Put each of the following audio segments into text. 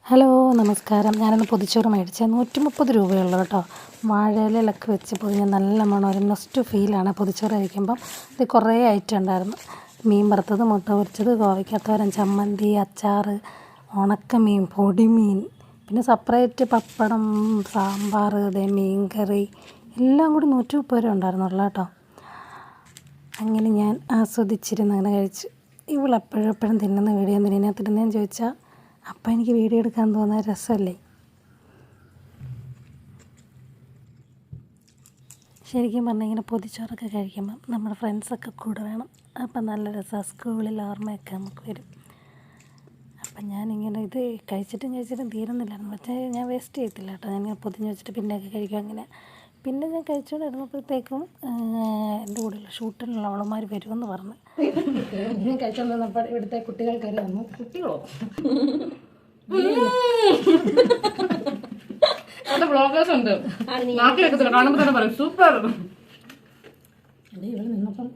Hello നമസ്കാരം. ഞാനൊന്ന് പൊതിച്ചോറ് മേടിച്ചത് 130 രൂപയുള്ളൂ കേട്ടോ. വാഴയിലൊക്കെ വെച്ച് പൊതിഞ്ഞ നല്ല മണം, ഒരു നെസ്റ്റ് ഫീലാണ് പൊതിച്ചോറ് കഴിക്കുമ്പം. ഇത് കുറേ ഐറ്റം ഉണ്ടായിരുന്നു. മീൻ വറുത്തത്, മുട്ട പൊരിച്ചത്, കോവയ്ക്കാത്തോരൻ, ചമ്മന്തി, അച്ചാർ, ഉണക്കമീൻ, പൊടിമീൻ, പിന്നെ സെപ്പറേറ്റ് പപ്പടം, സാമ്പാർ, മീൻ കറി, എല്ലാം കൂടി 130 രൂപ ഉണ്ടായിരുന്നുള്ളൂ കേട്ടോ. അങ്ങനെ ഞാൻ ആസ്വദിച്ചിരുന്ന് അങ്ങനെ കഴിച്ചു. ഇവളെപ്പോഴും തിന്നുന്ന വീഡിയോ എന്തിനകത്തിരുന്നതെന്ന് ചോദിച്ചാൽ അപ്പം എനിക്ക് വീഡിയോ എടുക്കാൻ തോന്നുന്ന രസമല്ലേ. ശരിക്കും പറഞ്ഞാൽ ഇങ്ങനെ പൊതിച്ചോറൊക്കെ കഴിക്കുമ്പം നമ്മുടെ ഫ്രണ്ട്സൊക്കെ കൂടെ വേണം. അപ്പം നല്ല രസമാണ്, സ്കൂളിൽ ഓർമ്മയൊക്കെ നമുക്ക് വരും. അപ്പം ഞാനിങ്ങനെ ഇത് കഴിച്ചിട്ടും തീരുന്നില്ലായിരുന്നു. പക്ഷേ ഞാൻ വേസ്റ്റ് ചെയ്യത്തില്ല കേട്ടോ. ഞാനിങ്ങനെ പൊതിഞ്ഞ് വെച്ചിട്ട് പിന്നെയൊക്കെ കഴിക്കും. അങ്ങനെ പിന്നെ ഞാൻ കഴിച്ചുകൊണ്ടിരുന്നപ്പോഴത്തേക്കും എൻ്റെ കൂടെയുള്ള ഷൂട്ടിനുള്ള അവളമാർ വരുമെന്ന് പറഞ്ഞു. ഞാൻ കഴിച്ചുകൊണ്ടിരുന്നപ്പോൾ ഇവിടുത്തെ കുട്ടികൾ കയറി വന്നു. കുട്ടികളോ അവിടെ ബ്ലോഗേഴ്സ് ഉണ്ട്, നാട്ടിലെടുത്തില്ല, കാണുമ്പോൾ തന്നെ പറയും സൂപ്പർ. അല്ലേ ഇവിടെ നിന്നപ്പം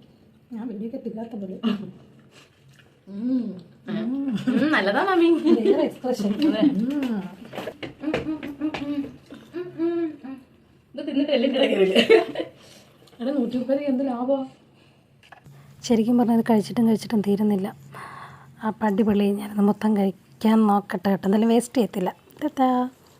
ഞാൻ വീഡിയോ തിരികാത്ത പോലെ നല്ലതാ മമ്മി, വേറെ എക്സ്പ്രഷൻ. ഇത് തിന്നിട്ട് എല്ലാം കിടക്കില്ല. അവിടെ 130 എന്ത് ലാഭമാണ്. ശരിക്കും പറഞ്ഞാൽ കഴിച്ചിട്ടും തീരുന്നില്ല. ആ അടിപൊളി. ഞാനത് മൊത്തം കഴിക്കാൻ നോക്കട്ടെ കേട്ടോ, എന്തായാലും വേസ്റ്റ് ചെയ്യത്തില്ല.